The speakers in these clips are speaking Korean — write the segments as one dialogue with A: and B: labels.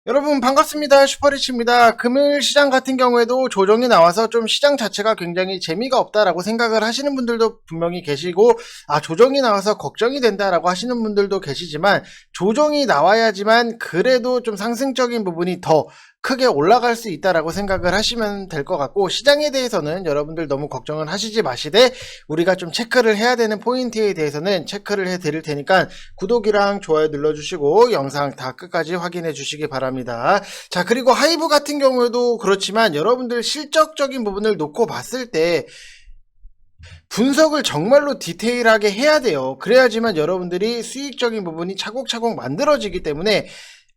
A: 여러분 반갑습니다. 슈퍼리치입니다. 금일 시장 같은 경우에도 조정이 나와서 좀 시장 자체가 굉장히 재미가 없다라고 생각을 하시는 분들도 분명히 계시고, 조정이 나와서 걱정이 된다라고 하시는 분들도 계시지만, 조정이 나와야지만 그래도 좀 상승적인 부분이 더 크게 올라갈 수 있다라고 생각을 하시면 될 것 같고, 시장에 대해서는 여러분들 너무 걱정을 하시지 마시되 우리가 좀 체크를 해야 되는 포인트에 대해서는 체크를 해 드릴 테니까 구독이랑 좋아요 눌러주시고 영상 다 끝까지 확인해 주시기 바랍니다. 자, 그리고 하이브 같은 경우에도 그렇지만 여러분들 실적적인 부분을 놓고 봤을 때 분석을 정말로 디테일하게 해야 돼요. 그래야지만 여러분들이 수익적인 부분이 차곡차곡 만들어지기 때문에,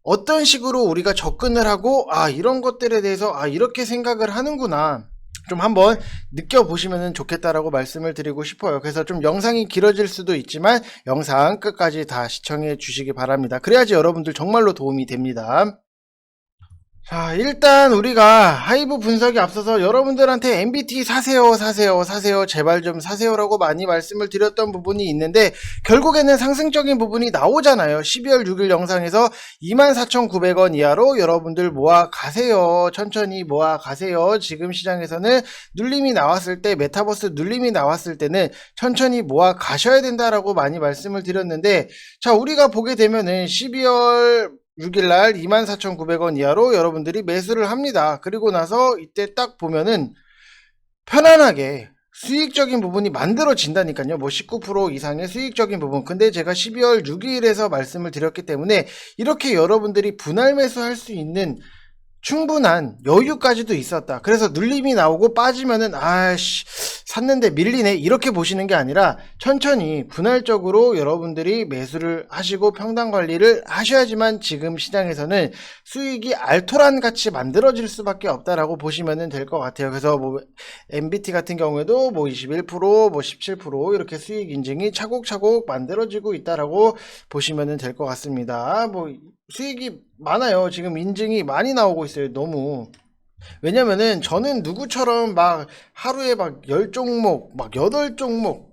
A: 어떤 식으로 우리가 접근을 하고 이런 것들에 대해서 이렇게 생각을 하는구나 좀 한번 느껴보시면 좋겠다라고 말씀을 드리고 싶어요. 그래서 좀 영상이 길어질 수도 있지만 영상 끝까지 다 시청해 주시기 바랍니다. 그래야지 여러분들 정말로 도움이 됩니다. 자, 일단 우리가 하이브 분석이 앞서서 여러분들한테 MBT 사세요 제발 좀 사세요라고 많이 말씀을 드렸던 부분이 있는데, 결국에는 상승적인 부분이 나오잖아요. 12월 6일 영상에서 24,900원 이하로 여러분들 모아 가세요. 천천히 모아 가세요. 지금 시장에서는 눌림이 나왔을 때, 메타버스 눌림이 나왔을 때는 천천히 모아 가셔야 된다라고 많이 말씀을 드렸는데, 자, 우리가 보게 되면은 12월 6일날 24,900원 이하로 여러분들이 매수를 합니다. 그리고 나서 이때 딱 보면은 편안하게 수익적인 부분이 만들어진다니까요. 뭐 19% 이상의 수익적인 부분. 근데 제가 12월 6일에서 말씀을 드렸기 때문에 이렇게 여러분들이 분할 매수할 수 있는 충분한 여유까지도 있었다. 그래서 눌림이 나오고 빠지면은 샀는데 밀리네 이렇게 보시는 게 아니라 천천히 분할적으로 여러분들이 매수를 하시고 평단 관리를 하셔야지만 지금 시장에서는 수익이 알토란 같이 만들어질 수밖에 없다라고 보시면 될 것 같아요. 그래서 뭐 MBT 같은 경우에도 뭐 21%, 뭐 17% 이렇게 수익 인증이 차곡차곡 만들어지고 있다라고 보시면 될 것 같습니다. 뭐 수익이 많아요. 지금 인증이 많이 나오고 있어요. 너무. 왜냐면은 저는 누구처럼 막 하루에 막 10종목, 막 8종목,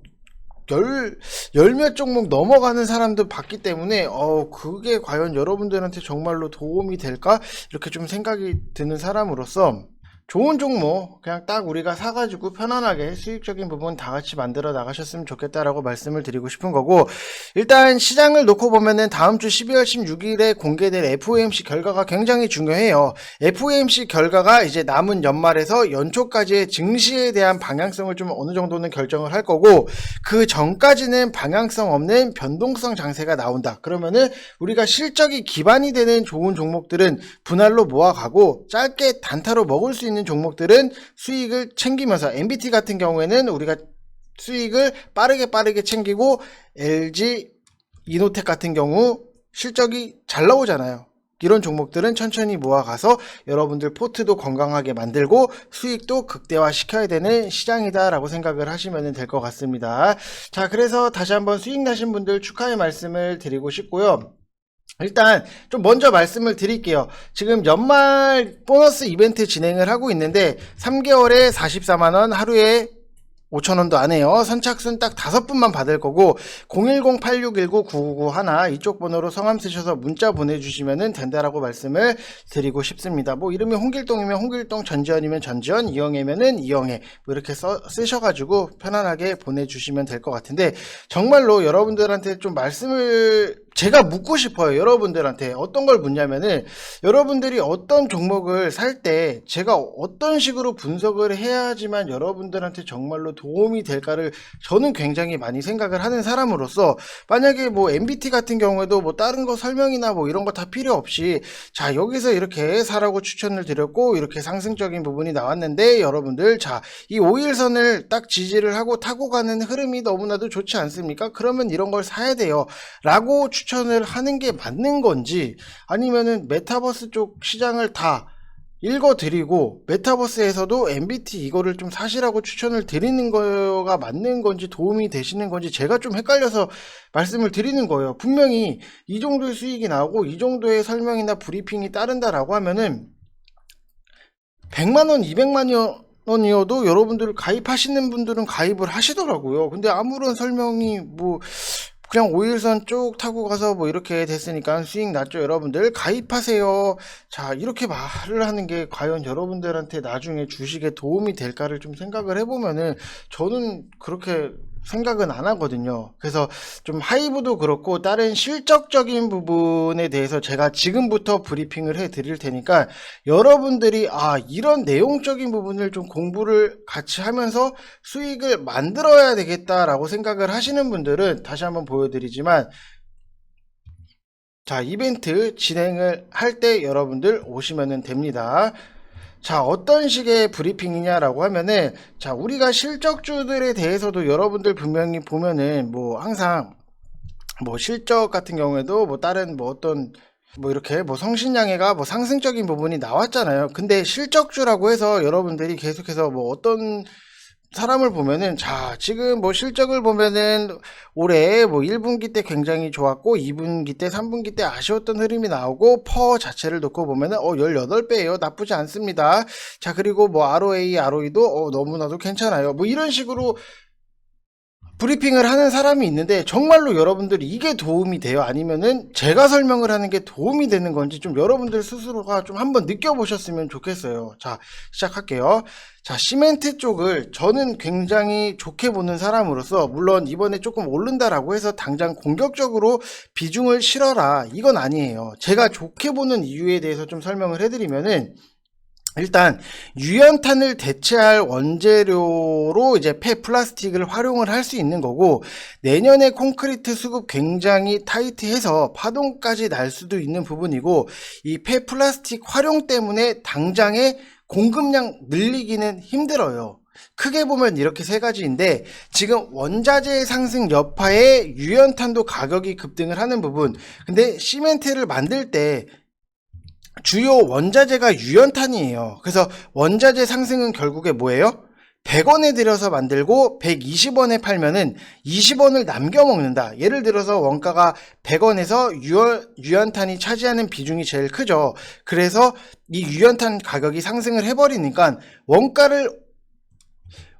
A: 열 몇 종목 넘어가는 사람도 봤기 때문에, 그게 과연 여러분들한테 정말로 도움이 될까? 이렇게 좀 생각이 드는 사람으로서, 좋은 종목 그냥 딱 우리가 사가지고 편안하게 수익적인 부분 다 같이 만들어 나가셨으면 좋겠다라고 말씀을 드리고 싶은 거고, 일단 시장을 놓고 보면은 다음 주 12월 16일에 공개될 FOMC 결과가 굉장히 중요해요. FOMC 결과가 이제 남은 연말에서 연초까지의 증시에 대한 방향성을 좀 어느 정도는 결정을 할 거고, 그 전까지는 방향성 없는 변동성 장세가 나온다. 그러면은 우리가 실적이 기반이 되는 좋은 종목들은 분할로 모아가고, 짧게 단타로 먹을 수 있는 종목들은 수익을 챙기면서, MBT 같은 경우에는 우리가 수익을 빠르게 챙기고, LG 이노텍 같은 경우 실적이 잘 나오잖아요. 이런 종목들은 천천히 모아가서 여러분들 포트도 건강하게 만들고 수익도 극대화 시켜야 되는 시장이다 라고 생각을 하시면 될 것 같습니다. 자, 그래서 다시 한번 수익 나신 분들 축하의 말씀을 드리고 싶고요. 일단 좀 먼저 말씀을 드릴게요. 지금 연말 보너스 이벤트 진행을 하고 있는데 3개월에 44만원, 하루에 5,000원도 안 해요. 선착순 딱 5분만 받을 거고, 010-8619-9991 이쪽 번호로 성함 쓰셔서 문자 보내주시면 된다라고 말씀을 드리고 싶습니다. 뭐 이름이 홍길동이면 홍길동, 전지현이면 전지현, 이영애면은 이영애, 뭐 이렇게 쓰셔가지고 편안하게 보내주시면 될 것 같은데, 정말로 여러분들한테 좀 말씀을 제가 묻고 싶어요. 여러분들한테 어떤 걸 묻냐면은, 여러분들이 어떤 종목을 살 때 제가 어떤 식으로 분석을 해야지만 여러분들한테 정말로 도움이 될까를 저는 굉장히 많이 생각을 하는 사람으로서, 만약에 뭐 MBT 같은 경우에도 뭐 다른 거 설명이나 뭐 이런 거 다 필요 없이, 자, 여기서 이렇게 사라고 추천을 드렸고 이렇게 상승적인 부분이 나왔는데, 여러분들 자, 이 5일선을 딱 지지를 하고 타고 가는 흐름이 너무나도 좋지 않습니까? 그러면 이런 걸 사야 돼요 라고 추천을 하는 게 맞는 건지, 아니면은 메타버스 쪽 시장을 다 읽어드리고 메타버스에서도 MBT 이거를 좀 사시라고 추천을 드리는 거가 맞는 건지 도움이 되시는 건지 제가 좀 헷갈려서 말씀을 드리는 거예요. 분명히 이 정도의 수익이 나오고 이 정도의 설명이나 브리핑이 따른다라고 하면은 100만원, 200만원이어도 여러분들 가입하시는 분들은 가입을 하시더라고요. 근데 아무런 설명이 뭐 그냥 5일선 쭉 타고 가서 뭐 이렇게 됐으니까 수익 났죠. 여러분들 가입하세요. 자, 이렇게 말을 하는 게 과연 여러분들한테 나중에 주식에 도움이 될까를 좀 생각을 해보면은 저는 그렇게 생각은 안 하거든요. 그래서 좀 하이브도 그렇고 다른 실적적인 부분에 대해서 제가 지금부터 브리핑을 해 드릴 테니까 여러분들이 이런 내용적인 부분을 좀 공부를 같이 하면서 수익을 만들어야 되겠다라고 생각을 하시는 분들은 다시 한번 보여드리지만, 자, 이벤트 진행을 할 때 여러분들 오시면 됩니다. 자, 어떤 식의 브리핑이냐라고 하면은, 자, 우리가 실적주들에 대해서도 여러분들 분명히 보면은 뭐 항상 뭐 실적 같은 경우에도 뭐 다른 뭐 어떤 뭐 이렇게 뭐 성신양해가 뭐 상승적인 부분이 나왔잖아요. 근데 실적주라고 해서 여러분들이 계속해서 뭐 어떤 사람을 보면은, 자, 지금 뭐 실적을 보면은 올해 뭐 1분기 때 굉장히 좋았고 2분기 때 3분기 때 아쉬웠던 흐름이 나오고 퍼 자체를 놓고 보면은 18배예요. 나쁘지 않습니다. 자, 그리고 뭐 ROA, ROE도 너무나도 괜찮아요. 뭐 이런 식으로 브리핑을 하는 사람이 있는데, 정말로 여러분들이 이게 도움이 돼요? 아니면은 제가 설명을 하는 게 도움이 되는 건지 좀 여러분들 스스로가 좀 한번 느껴보셨으면 좋겠어요. 자, 시작할게요. 자, 시멘트 쪽을 저는 굉장히 좋게 보는 사람으로서, 물론 이번에 조금 오른다라고 해서 당장 공격적으로 비중을 실어라, 이건 아니에요. 제가 좋게 보는 이유에 대해서 좀 설명을 해드리면은, 일단 유연탄을 대체할 원재료로 이제 폐플라스틱을 활용을 할 수 있는 거고, 내년에 콘크리트 수급 굉장히 타이트해서 파동까지 날 수도 있는 부분이고, 이 폐플라스틱 활용 때문에 당장의 공급량 늘리기는 힘들어요. 크게 보면 이렇게 세 가지인데, 지금 원자재 상승 여파에 유연탄도 가격이 급등을 하는 부분, 근데 시멘트를 만들 때 주요 원자재가 유연탄이에요. 그래서 원자재 상승은 결국에 뭐예요? 100원에 들여서 만들고 120원에 팔면은 20원을 남겨 먹는다. 예를 들어서 원가가 100원에서 유연탄이 차지하는 비중이 제일 크죠. 그래서 이 유연탄 가격이 상승을 해버리니까 원가를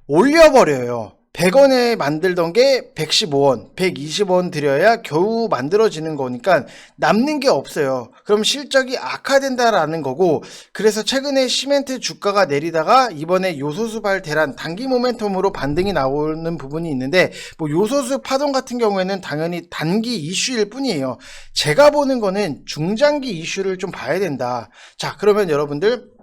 A: 올려버려요. 100원에 만들던 게 115원, 120원 들여야 겨우 만들어지는 거니까 남는 게 없어요. 그럼 실적이 악화된다라는 거고, 그래서 최근에 시멘트 주가가 내리다가 이번에 요소수발 대란 단기 모멘텀으로 반등이 나오는 부분이 있는데, 뭐 요소수 파동 같은 경우에는 당연히 단기 이슈일 뿐이에요. 제가 보는 거는 중장기 이슈를 좀 봐야 된다. 자, 그러면 여러분들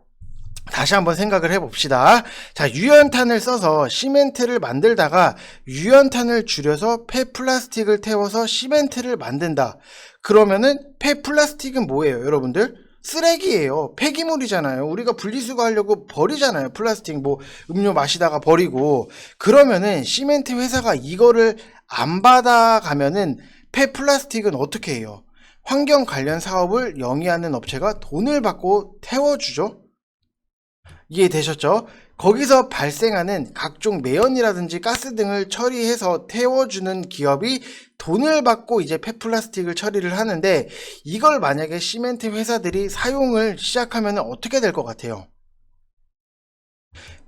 A: 다시 한번 생각을 해봅시다. 자, 유연탄을 써서 시멘트를 만들다가 유연탄을 줄여서 폐플라스틱을 태워서 시멘트를 만든다. 그러면은 폐플라스틱은 뭐예요, 여러분들? 쓰레기예요. 폐기물이잖아요. 우리가 분리수거하려고 버리잖아요. 플라스틱 뭐 음료 마시다가 버리고. 그러면은 시멘트 회사가 이거를 안 받아가면은 폐플라스틱은 어떻게 해요? 환경 관련 사업을 영위하는 업체가 돈을 받고 태워주죠. 이해되셨죠? 거기서 발생하는 각종 매연이라든지 가스 등을 처리해서 태워주는 기업이 돈을 받고 이제 폐플라스틱을 처리를 하는데, 이걸 만약에 시멘트 회사들이 사용을 시작하면 어떻게 될 것 같아요?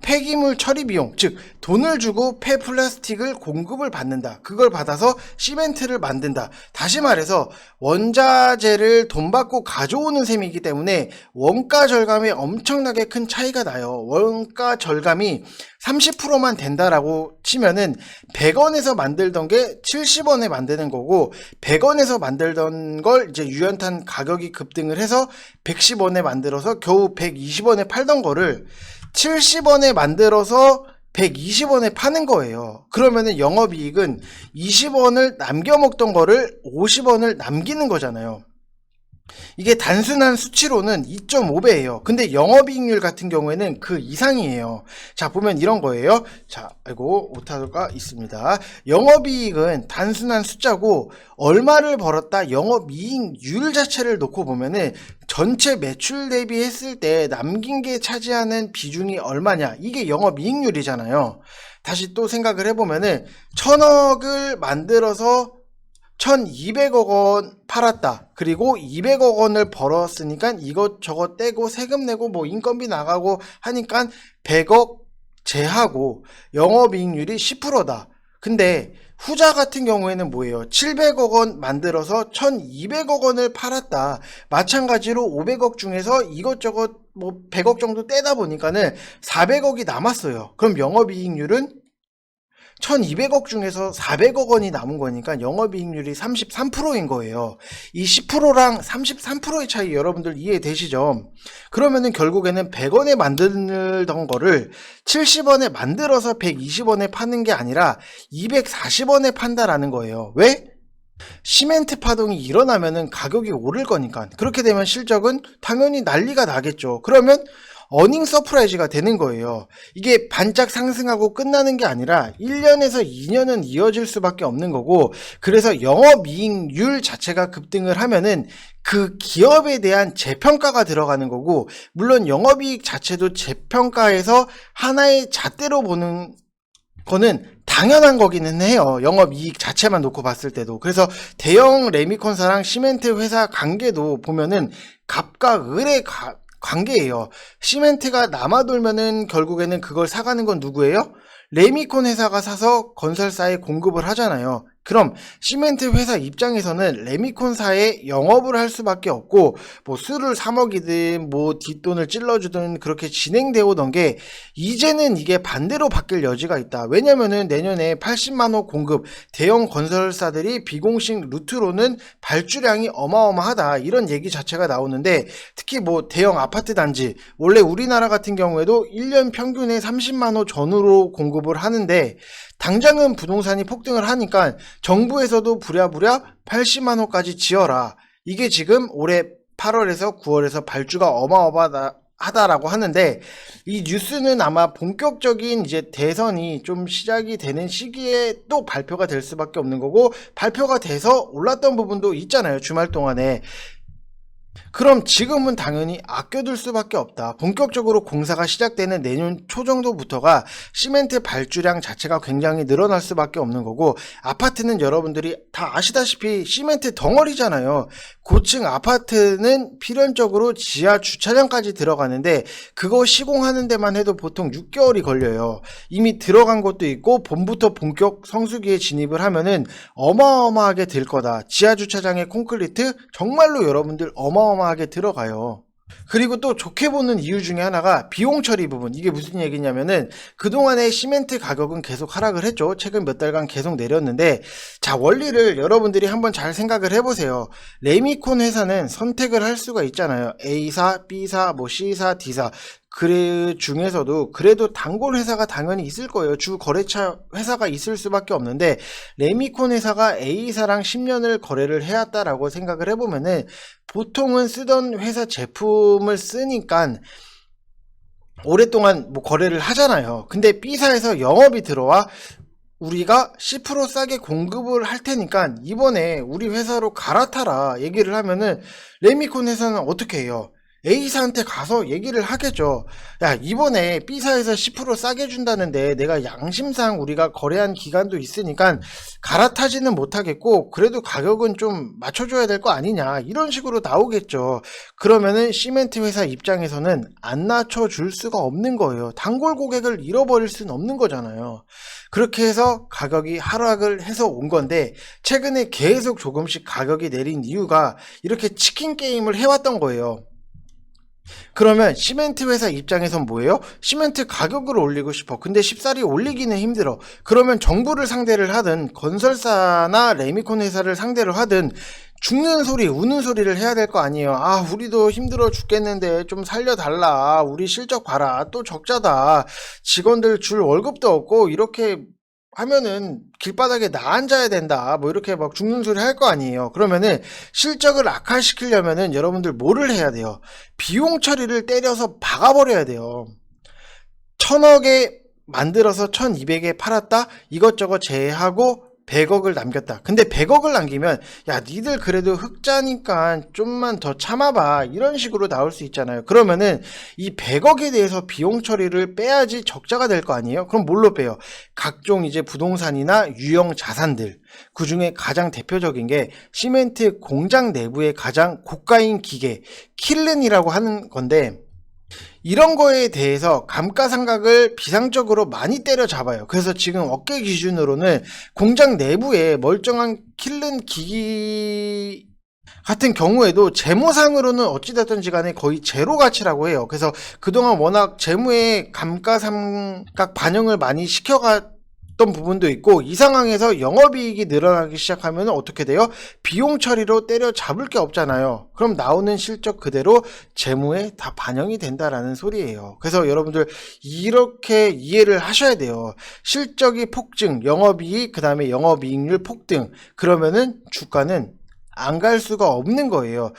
A: 폐기물 처리 비용, 즉 돈을 주고 폐플라스틱을 공급을 받는다. 그걸 받아서 시멘트를 만든다. 다시 말해서 원자재를 돈 받고 가져오는 셈이기 때문에 원가 절감에 엄청나게 큰 차이가 나요. 원가 절감이 30%만 된다라고 치면은 100원에서 만들던 게 70원에 만드는 거고, 100원에서 만들던 걸 이제 유연탄 가격이 급등을 해서 110원에 만들어서 겨우 120원에 팔던 거를 70원에 만들어서 120원에 파는 거예요. 그러면은 영업이익은 20원을 남겨 먹던 거를 50원을 남기는 거잖아요. 이게 단순한 수치로는 2.5배예요. 근데 영업이익률 같은 경우에는 그 이상이에요. 자, 보면 이런 거예요. 자, 아이고, 오타가 있습니다. 영업이익은 단순한 숫자고, 얼마를 벌었다 영업이익률 자체를 놓고 보면은 전체 매출 대비했을 때 남긴 게 차지하는 비중이 얼마냐, 이게 영업이익률이잖아요. 다시 또 생각을 해보면은 1000억을 만들어서 1200억 원 팔았다. 그리고 200억 원을 벌었으니까 이것저것 떼고 세금 내고 뭐 인건비 나가고 하니까 100억 제하고 영업이익률이 10%다. 근데 후자 같은 경우에는 뭐예요? 700억 원 만들어서 1200억 원을 팔았다. 마찬가지로 500억 중에서 이것저것 뭐 100억 정도 떼다 보니까는 400억이 남았어요. 그럼 영업이익률은 1200억 중에서 400억 원이 남은 거니까 영업이익률이 33%인 거예요. 이 10%랑 33%의 차이 여러분들 이해되시죠? 그러면은 결국에는 100원에 만들던 거를 70원에 만들어서 120원에 파는 게 아니라 240원에 판다라는 거예요. 왜? 시멘트 파동이 일어나면은 가격이 오를 거니까. 그렇게 되면 실적은 당연히 난리가 나겠죠. 그러면 어닝 서프라이즈가 되는 거예요. 이게 반짝 상승하고 끝나는 게 아니라 1년에서 2년은 이어질 수밖에 없는 거고, 그래서 영업이익률 자체가 급등을 하면은 그 기업에 대한 재평가가 들어가는 거고, 물론 영업이익 자체도 재평가해서 하나의 잣대로 보는 거는 당연한 거기는 해요. 영업이익 자체만 놓고 봤을 때도. 그래서 대형 레미콘사랑 시멘트 회사 관계도 보면은 갑과 을의 관계예요. 시멘트가 남아돌면은 결국에는 그걸 사가는 건 누구예요? 레미콘 회사가 사서 건설사에 공급을 하잖아요. 그럼 시멘트 회사 입장에서는 레미콘사에 영업을 할 수밖에 없고, 뭐 술을 사 먹이든 뭐 뒷돈을 찔러주든 그렇게 진행되어 오던 게 이제는 이게 반대로 바뀔 여지가 있다. 왜냐면은 내년에 80만호 공급, 대형 건설사들이 비공식 루트로는 발주량이 어마어마하다, 이런 얘기 자체가 나오는데, 특히 뭐 대형 아파트 단지, 원래 우리나라 같은 경우에도 1년 평균에 30만호 전후로 공급을 하는데 당장은 부동산이 폭등을 하니까 정부에서도 부랴부랴 80만호까지 지어라. 이게 지금 올해 8월에서 9월에서 발주가 어마어마하다라고 하는데, 이 뉴스는 아마 본격적인 이제 대선이 좀 시작이 되는 시기에 또 발표가 될 수밖에 없는 거고, 발표가 돼서 올랐던 부분도 있잖아요, 주말 동안에. 그럼 지금은 당연히 아껴둘 수밖에 없다. 본격적으로 공사가 시작되는 내년 초 정도부터가 시멘트 발주량 자체가 굉장히 늘어날 수밖에 없는 거고, 아파트는 여러분들이 다 아시다시피 시멘트 덩어리잖아요. 고층 아파트는 필연적으로 지하 주차장까지 들어가는데 그거 시공하는 데만 해도 보통 6개월이 걸려요. 이미 들어간 것도 있고 봄부터 본격 성수기에 진입을 하면은 어마어마하게 들 거다. 지하 주차장에 콘크리트 정말로 여러분들 어마어마하게 들어가요. 그리고 또 좋게 보는 이유 중에 하나가 비용 처리 부분. 이게 무슨 얘기냐면은 그동안에 시멘트 가격은 계속 하락을 했죠. 최근 몇 달간 계속 내렸는데, 자, 원리를 여러분들이 한번 잘 생각을 해보세요. 레미콘 회사는 선택을 할 수가 있잖아요. A사, B사, 뭐 C사, D사. 그 중에서도 그래도 단골 회사가 당연히 있을 거예요. 주 거래처 회사가 있을 수밖에 없는데, 레미콘 회사가 A사랑 10년을 거래를 해왔다라고 생각을 해보면은 보통은 쓰던 회사 제품을 쓰니까 오랫동안 뭐 거래를 하잖아요. 근데 B사에서 영업이 들어와 우리가 10% 싸게 공급을 할 테니까 이번에 우리 회사로 갈아타라 얘기를 하면은 레미콘 회사는 어떻게 해요? A사한테 가서 얘기를 하겠죠. 야, 이번에 B사에서 10% 싸게 준다는데 내가 양심상 우리가 거래한 기간도 있으니까 갈아타지는 못하겠고 그래도 가격은 좀 맞춰줘야 될 거 아니냐, 이런 식으로 나오겠죠. 그러면은 시멘트 회사 입장에서는 안 낮춰줄 수가 없는 거예요. 단골 고객을 잃어버릴 수는 없는 거잖아요. 그렇게 해서 가격이 하락을 해서 온 건데, 최근에 계속 조금씩 가격이 내린 이유가 이렇게 치킨 게임을 해왔던 거예요. 그러면 시멘트 회사 입장에선 뭐예요? 시멘트 가격을 올리고 싶어. 근데 쉽사리 올리기는 힘들어. 그러면 정부를 상대를 하든 건설사나 레미콘 회사를 상대를 하든 죽는 소리, 우는 소리를 해야 될 거 아니에요. 아, 우리도 힘들어 죽겠는데 좀 살려달라. 우리 실적 봐라. 또 적자다. 직원들 줄 월급도 없고 이렇게 하면은 길바닥에 나 앉아야 된다. 뭐 이렇게 막 죽는 소리 할 거 아니에요. 그러면은 실적을 악화시키려면은 여러분들 뭐를 해야 돼요? 비용 처리를 때려서 박아버려야 돼요. 1000억에 만들어서 1200에 팔았다? 이것저것 제외하고 100억을 남겼다. 근데 100억을 남기면 야, 니들 그래도 흑자니까 좀만 더 참아봐, 이런 식으로 나올 수 있잖아요. 그러면은 이 100억에 대해서 비용 처리를 빼야지 적자가 될 거 아니에요? 그럼 뭘로 빼요? 각종 이제 부동산이나 유형 자산들. 그 중에 가장 대표적인 게 시멘트 공장 내부의 가장 고가인 기계 킬른이라고 하는 건데, 이런 거에 대해서 감가상각을 비상적으로 많이 때려잡아요. 그래서 지금 업계 기준으로는 공장 내부에 멀쩡한 킬른 기기 같은 경우에도 재무상으로는 어찌됐든지 간에 거의 제로 가치라고 해요. 그래서 그동안 워낙 재무의 감가상각 반영을 많이 시켜갔던 부분도 있고, 이 상황에서 영업이익이 늘어나기 시작하면 어떻게 돼요? 비용 처리로 때려잡을 게 없잖아요. 그럼 나오는 실적 그대로 재무에 다 반영이 된다라는 소리예요. 그래서 여러분들 이렇게 이해를 하셔야 돼요. 실적이 폭증, 영업이익, 그 다음에 영업이익률 폭등, 그러면은 주가는 안 갈 수가 없는 거예요.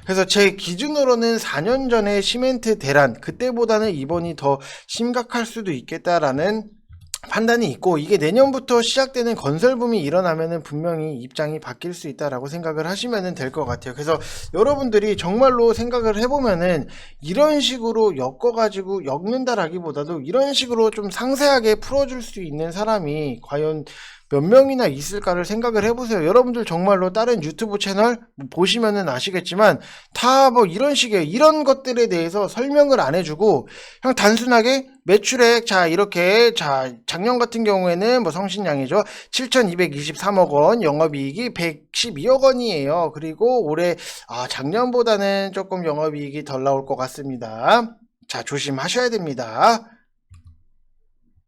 A: 그래서 제 기준으로는 4년 전에 시멘트 대란, 그때보다는 이번이 더 심각할 수도 있겠다라는 판단이 있고, 이게 내년부터 시작되는 건설붐이 일어나면은 분명히 입장이 바뀔 수 있다라고 생각을 하시면 될 것 같아요. 그래서 여러분들이 정말로 생각을 해보면은 이런 식으로 엮어가지고 엮는다라기보다도 이런 식으로 좀 상세하게 풀어줄 수 있는 사람이 과연 몇 명이나 있을까를 생각을 해보세요. 여러분들 정말로 다른 유튜브 채널 보시면은 아시겠지만 다 뭐 이런 식이에요. 이런 것들에 대해서 설명을 안 해주고 그냥 단순하게 매출액, 자 이렇게, 자 작년 같은 경우에는 뭐 성신양이죠, 7,223억 원, 영업이익이 112억 원이에요. 그리고 올해 작년보다는 조금 영업이익이 덜 나올 것 같습니다. 자, 조심하셔야 됩니다.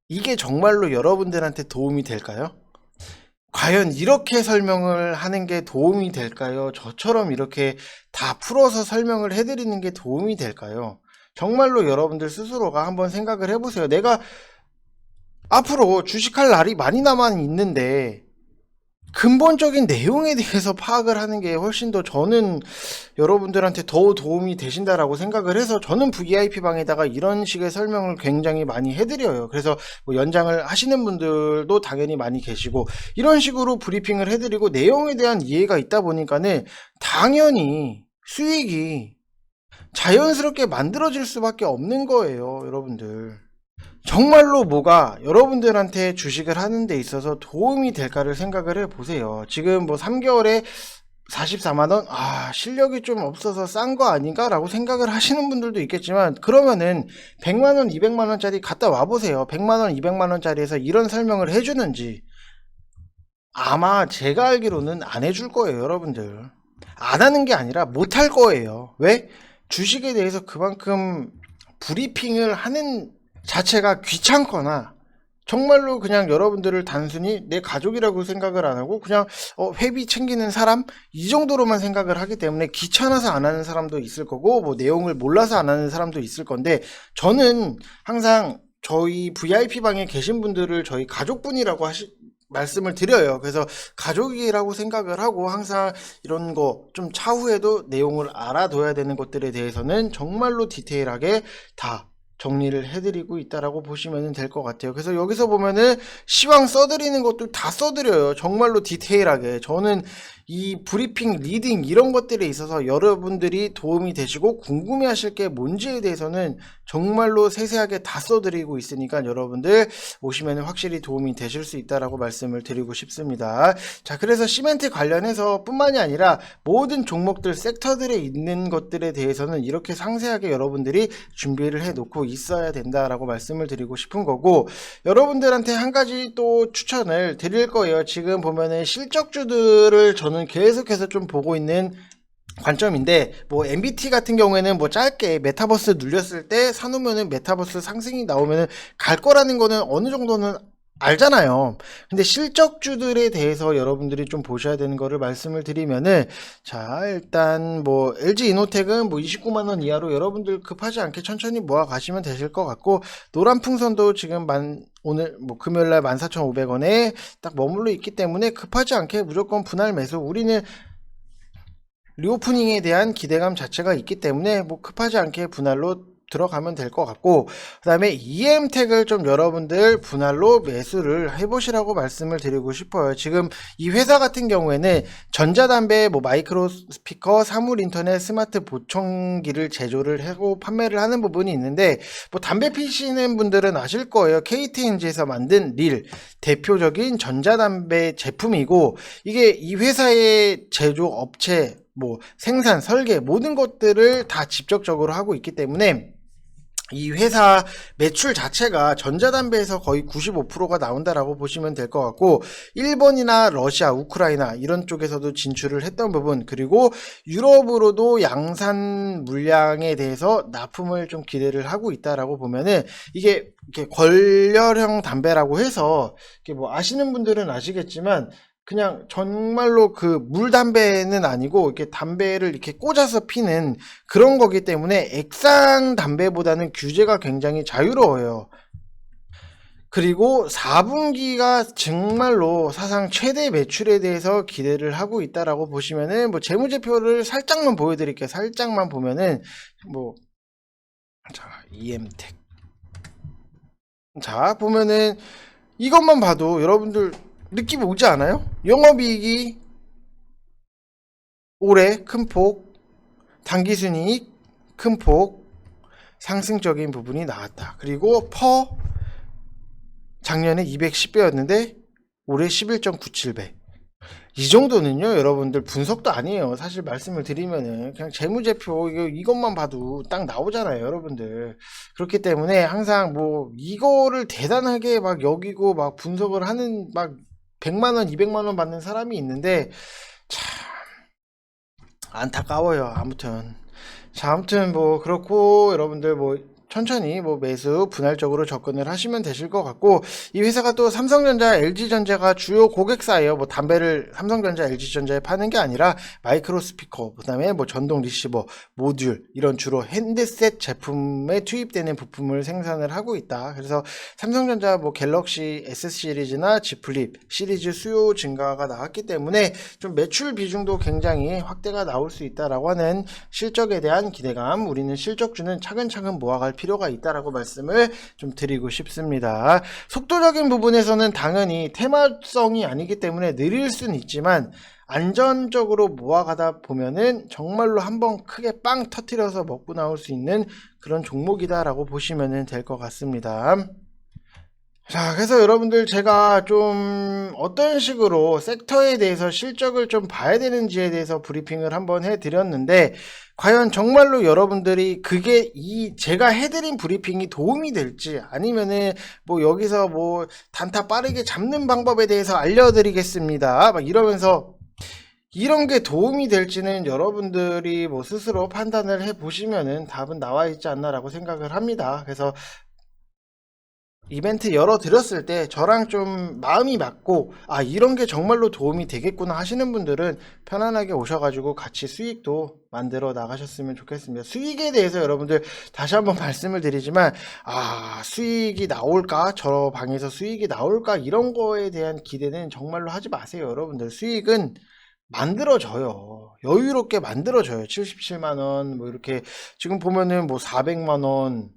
A: 이게 정말로 여러분들한테 도움이 될까요? 과연 이렇게 설명을 하는 게 도움이 될까요? 저처럼 이렇게 다 풀어서 설명을 해드리는 게 도움이 될까요? 정말로 여러분들 스스로가 한번 생각을 해보세요. 내가 앞으로 주식할 날이 많이 남아 있는데 근본적인 내용에 대해서 파악을 하는 게 훨씬 더 저는 여러분들한테 더 도움이 되신다라고 생각을 해서 저는 VIP방에다가 이런 식의 설명을 굉장히 많이 해드려요. 그래서 뭐 연장을 하시는 분들도 당연히 많이 계시고, 이런 식으로 브리핑을 해드리고 내용에 대한 이해가 있다 보니까는 당연히 수익이 자연스럽게 만들어질 수밖에 없는 거예요, 여러분들. 정말로 뭐가 여러분들한테 주식을 하는 데 있어서 도움이 될까를 생각을 해보세요. 지금 뭐 3개월에 44만원? 실력이 좀 없어서 싼 거 아닌가? 라고 생각을 하시는 분들도 있겠지만, 그러면은 100만원, 200만원짜리 갖다 와보세요. 100만원, 200만원짜리에서 이런 설명을 해주는지. 아마 제가 알기로는 안 해줄 거예요, 여러분들. 안 하는 게 아니라 못 할 거예요. 왜? 주식에 대해서 그만큼 브리핑을 하는 자체가 귀찮거나, 정말로 그냥 여러분들을 단순히 내 가족이라고 생각을 안 하고 그냥 회비 챙기는 사람, 이 정도로만 생각을 하기 때문에 귀찮아서 안 하는 사람도 있을 거고, 뭐 내용을 몰라서 안 하는 사람도 있을 건데, 저는 항상 저희 VIP방에 계신 분들을 저희 가족분이라고 말씀을 드려요. 그래서 가족이라고 생각을 하고 항상 이런 거 좀 차후에도 내용을 알아둬야 되는 것들에 대해서는 정말로 디테일하게 다 정리를 해드리고 있다라고 보시면 될 것 같아요. 그래서 여기서 보면은 시황 써드리는 것도 다 써드려요. 정말로 디테일하게. 저는 이 브리핑, 리딩 이런 것들에 있어서 여러분들이 도움이 되시고 궁금해하실 게 뭔지에 대해서는 정말로 세세하게 다 써드리고 있으니까 여러분들 오시면 확실히 도움이 되실 수 있다라고 말씀을 드리고 싶습니다. 자, 그래서 시멘트 관련해서 뿐만이 아니라 모든 종목들, 섹터들에 있는 것들에 대해서는 이렇게 상세하게 여러분들이 준비를 해 놓고 있어야 된다라고 말씀을 드리고 싶은 거고, 여러분들한테 한 가지 또 추천을 드릴 거예요. 지금 보면은 실적주들을 저는 계속해서 좀 보고 있는 관점인데, 뭐 MBT 같은 경우에는 뭐 짧게 메타버스 눌렸을 때 사놓으면은 메타버스 상승이 나오면은 갈 거라는 거는 어느 정도는 알잖아요. 근데 실적주들에 대해서 여러분들이 좀 보셔야 되는 거를 말씀을 드리면은, 자 일단 뭐 LG 이노텍은 뭐 29만원 이하로 여러분들 급하지 않게 천천히 모아 가시면 되실 것 같고, 노란풍선도 지금 오늘 뭐 금요일날 14,500원에 딱 머물러 있기 때문에 급하지 않게 무조건 분할 매수. 우리는 리오프닝에 대한 기대감 자체가 있기 때문에 뭐 급하지 않게 분할로 들어가면 될 것 같고, 그 다음에 EM텍을 좀 여러분들 분할로 매수를 해보시라고 말씀을 드리고 싶어요. 지금 이 회사 같은 경우에는 전자담배, 뭐 마이크로 스피커, 사물 인터넷, 스마트 보청기를 제조를 하고 판매를 하는 부분이 있는데, 뭐 담배 피시는 분들은 아실 거예요. KTNG에서 만든 릴, 대표적인 전자담배 제품이고, 이게 이 회사의 제조 업체, 뭐 생산, 설계 모든 것들을 다 직접적으로 하고 있기 때문에 이 회사 매출 자체가 전자담배에서 거의 95%가 나온다라고 보시면 될 것 같고, 일본이나 러시아, 우크라이나 이런 쪽에서도 진출을 했던 부분, 그리고 유럽으로도 양산 물량에 대해서 납품을 좀 기대를 하고 있다라고 보면은, 이게 이렇게 걸열형 담배라고 해서 이게 뭐 아시는 분들은 아시겠지만, 그냥 정말로 그 물담배는 아니고 이렇게 담배를 이렇게 꽂아서 피는 그런 거기 때문에 액상 담배보다는 규제가 굉장히 자유로워요. 그리고 4분기가 정말로 사상 최대 매출에 대해서 기대를 하고 있다라고 보시면은, 뭐 재무제표를 살짝만 보여드릴게요. 살짝만 보면은 뭐, 자, EM텍, 자 보면은 이것만 봐도 여러분들 느낌 오지 않아요? 영업이익이 올해 큰 폭, 당기순이익 큰 폭 상승적인 부분이 나왔다. 그리고 작년에 210배였는데 올해 11.97배. 이 정도는요, 여러분들 분석도 아니에요. 사실 말씀을 드리면은 그냥 재무제표 이것만 봐도 딱 나오잖아요, 여러분들. 그렇기 때문에 항상 뭐 이거를 대단하게 막 여기고 막 분석을 하는 막 100만 원, 200만 원 받는 사람이 있는데 참 안타까워요. 아무튼. 자, 아무튼 뭐 그렇고 여러분들 뭐 천천히 뭐 매수 분할적으로 접근을 하시면 되실 것 같고, 이 회사가 또 삼성전자, LG전자가 주요 고객사예요. 뭐 담배를 삼성전자, LG전자에 파는 게 아니라 마이크로 스피커, 그다음에 뭐 전동 리시버, 모듈 이런 주로 핸드셋 제품에 투입되는 부품을 생산을 하고 있다. 그래서 삼성전자 뭐 갤럭시 S 시리즈나 Z 플립 시리즈 수요 증가가 나왔기 때문에 좀 매출 비중도 굉장히 확대가 나올 수 있다라고 하는 실적에 대한 기대감, 우리는 실적주는 차근차근 모아갈 필요가 있다라고 말씀을 좀 드리고 싶습니다. 속도적인 부분에서는 당연히 테마성이 아니기 때문에 느릴 수는 있지만 안전적으로 모아가다 보면은 정말로 한번 크게 빵 터트려서 먹고 나올 수 있는 그런 종목이다라고 보시면 될 것 같습니다. 자, 그래서 여러분들 제가 좀 어떤 식으로 섹터에 대해서 실적을 좀 봐야 되는지에 대해서 브리핑을 한번 해드렸는데, 과연 정말로 여러분들이 그게 제가 해드린 브리핑이 도움이 될지, 아니면은 뭐 여기서 뭐 단타 빠르게 잡는 방법에 대해서 알려드리겠습니다 막 이러면서 이런 게 도움이 될지는 여러분들이 뭐 스스로 판단을 해 보시면은 답은 나와 있지 않나라고 생각을 합니다. 그래서 이벤트 열어드렸을 때 저랑 좀 마음이 맞고 아 이런 게 정말로 도움이 되겠구나 하시는 분들은 편안하게 오셔가지고 같이 수익도 만들어 나가셨으면 좋겠습니다. 수익에 대해서 여러분들 다시 한번 말씀을 드리지만 아 수익이 나올까, 저 방에서 수익이 나올까, 이런 거에 대한 기대는 정말로 하지 마세요. 여러분들 수익은 만들어져요. 여유롭게 만들어져요. 77만원 뭐 이렇게 지금 보면은 뭐 400만원,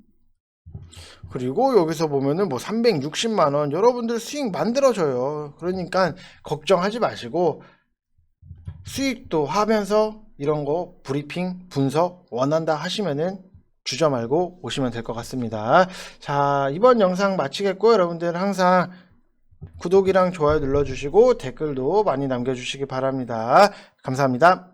A: 그리고 여기서 보면은 뭐 360만원 여러분들 수익 만들어져요. 그러니까 걱정하지 마시고 수익도 하면서 이런 거 브리핑 분석 원한다 하시면은 주저 말고 오시면 될 것 같습니다. 자, 이번 영상 마치겠고 여러분들 항상 구독이랑 좋아요 눌러주시고 댓글도 많이 남겨주시기 바랍니다. 감사합니다.